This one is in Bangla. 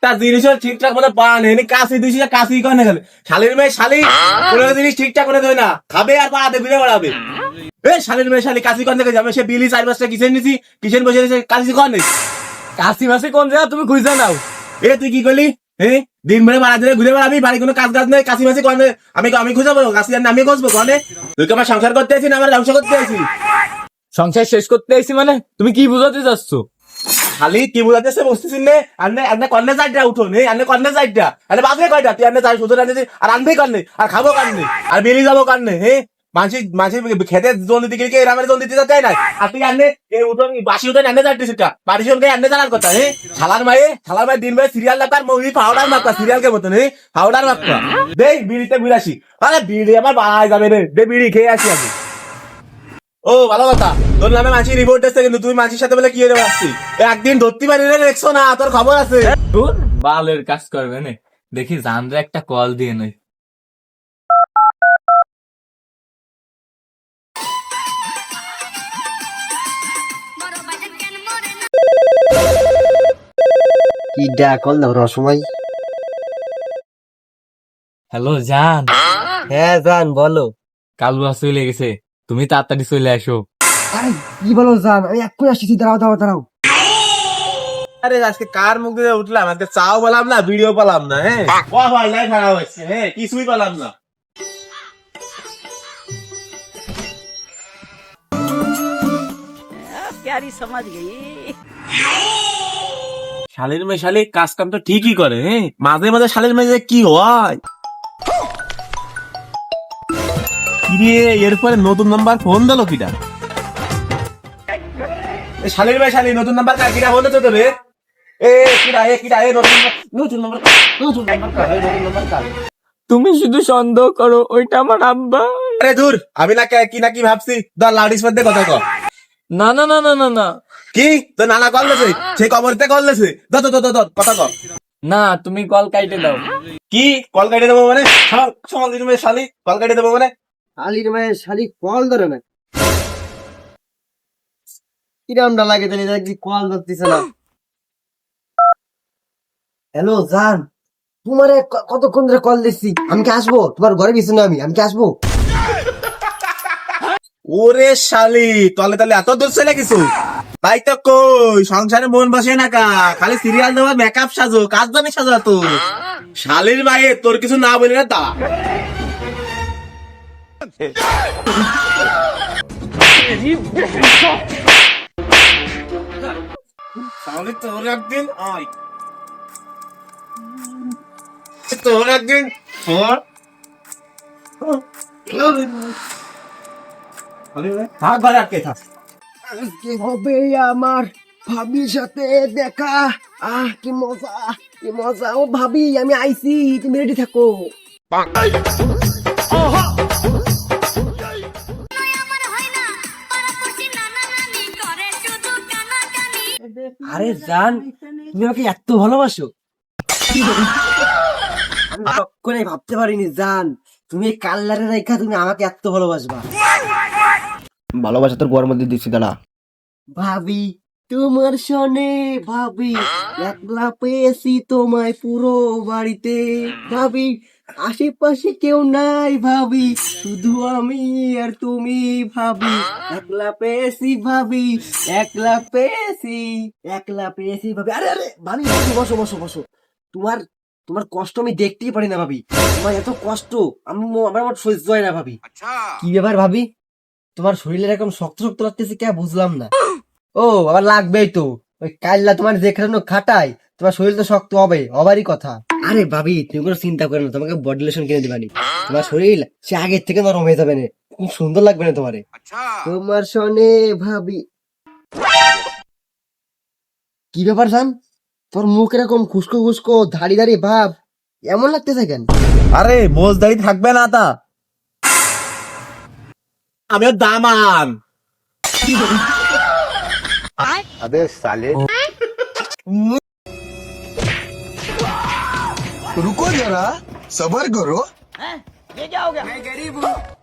একটা জিনিসও ঠিকঠাক মতো পান এনে কাশি দিছি কাশি করে গেলে শালির মেয়ে শালি কোনো জিনিস ঠিকঠাক করে দেয় না, খাবে আর পা হাতে ঘুরে বেড়াবে। শালির মেয়ে শালি কাশি করে দেখে যাবে, সে বিলি 4-5টা কিচেন নিছি, কিচেন বসে নিছে কাশি করে নেই। কাশি মাসি কোন জায়গা তুমি খুঁজে নাও। তুই কি করলি? দিন ভরে বাড়া ধরে ঘুরে বেড়াবি, বাড়ি কোনো কাজ নেই, কাশি মাসি করে আমি খুঁজাবো কাশি আর আমি খুঁজবো কনে? তুই কি আমার সংসার করতে আছিস না আমার ধ্বংস করতে আছিস? সংসার শেষ করতে আইছি মানে তুমি কি বুঝাতে চাচ্ছ? খালি কি বুঝাতেছে বুঝতেছিস নে? আন্নে কন্যা যাইটা উঠো নে, আন্নে কন্যা যাইটা আরে বাজে কয়টা তুই আন্নে যাই শুধু রান্নে আর আনবেই কান্নে আর খাবো কান্নে আর বেরিয়ে যাবো কান্নে। মাঝে খেতে জল দিতে গেলে এরামের জল দিতে যাতে না, আর তুই আন্নে উঠো বাসি উঠে আন্নে যাইতে সেটা বাড়ি সঙ্গে আন্নে জানার কথা। শালার মায়ে দিন ভাই সিরিয়াল ডাক্তার মুভি পাউডার মাপকা সিরিয়াল কে মতন পাউডার মাপকা দে বিড়িতে বিড়াসি। আরে বিড়ি আমার বাড়াই যাবে রে, দে বিড়ি খেয়ে আসি আমি। ও ভালো কথা, তোর নামে মাঝি রিপোর্ট এসছে কিন্তু তুই মাঝির সাথে বলে কি হয়ে আসছিস? একদিন ধরতে পারি রে, দেখছো না তোর খবর আছে? তোর বালের কাজ করবে না, দেখি জানরে একটা কল দিয়ে নই। কি কল দাও রসময়? হ্যালো জান। হ্যাঁ জান বলো। কালু চলে গেছে, তুমি তাড়াতাড়ি চলে আসো। আরে কি বলো জান, আমি এক্ষুনি আসছি, দাঁড়াও। আরে আজকে কার মুখ দিয়ে উঠলাম, আজকে চাও পেলাম না ভিডিও পেলাম না। খারাপ হচ্ছে, কিছুই পেলাম না। শালির মেয়ে শালি কাজ কাম তো ঠিকই করে, মাঝে মাঝে শালির মেয়ে যে কি হয়। কিরে এরপরে নতুন নাম্বার ফোন দিল কিটা? শালির মেয়ে শালি নতুন নাম্বার কার কিটা ফোন দিতে দেবে? নতুন নাম্বার কার? তুমি শুধু সন্দেহ করো, ওইটা আমার আব্বা। আরে দূর, আমি না কি না কি ভাবছি, ধর লাউড স্পিকার কথা কর। না না না না না না। কি তো নানা কল লেছে, সে কবরতে কল লেছে, কথা কর। না তুমি কল কাইটে দাও। কি কল কাটে দেবো মানে? শালির মেয়ে শালি কল কাটে দেবো মানে? শালির মেয়ে শালি কল ধরে না, কিরামটা লাগে তাহলে দেখি কল ধরতেছে না। হ্যালো জান, তোমারে কতক্ষণ ধরে কল দিচ্ছি, আমি কি আসবো? তোমার ঘরে গেছি না, আমি কি আসবো? ওরে শালি তলে তলে এত দূর চলে কিছু, তাই তো কই সংসারে মন বসে না কা, খালি সিরিয়াল দেওয়া মেকআপ সাজো, কাজ জানি সাজা তো। শালির মায়ে তোর কিছু না বলি না তা তাহলে তোর একদিন ঘরে আটকে থাক। আজকে হবে আমার ভাবির সাথে দেখা, কি মজা ও ভাবি আমি আইছি, তুমি রেডি থাকো। আরে জান, তুমি আমাকে এত ভালোবাসো, আমি করে ভাবতে পারিনি জান, তুমি কাল্লারে রেখা তুমি আমাকে এত ভালোবাসবা। ভালোবাসা তোর গোয়ার মধ্যে দিচ্ছি দাঁড়া। ভাবি তোমার শোনে ভাবি, একলা পেয়েছি তোমায় পুরো বাড়িতে, ভাবি আশেপাশে কেউ নাই ভাবি, শুধু আমি আর তুমি ভাবি, একলা পেয়েছি ভাবি, একলা পেয়েছি ভাবি। আরে ভাবি বসো। তোমার কষ্ট আমি দেখতেই পারি না ভাবি, তোমার এত কষ্ট আমার সহ্য হয় না ভাবি। কি ব্যাপার ভাবি, তোমার শরীরে এরকম শক্ত লাগতেছে কে বুঝলাম না। ও আবার লাগবেই তো, ওই কাল্লা তোমার যেখানে খাটাই তোমার শরীর তো শক্ত হবারই কথা। আরে ভাবি তুমি কোনো চিন্তা করো না, তোমাকে বডি লোশন কিনে দিবানি, তোমার শরীর সে আগের থেকে নরম হয়ে যাবে না, খুব সুন্দর লাগবে না তোমারে। তোমার শোনে ভাবি। কি ব্যাপার জান, তোর মুখ এরকম খুস্কো ধাড়ি ভাব এমন লাগতেছে কেন? আরে মোজ দাড়ি থাকবে না তা, আমিও দামান। अबे साले रुको जरा सबर करो। ये क्या हो गया? मैं गरीब हूँ।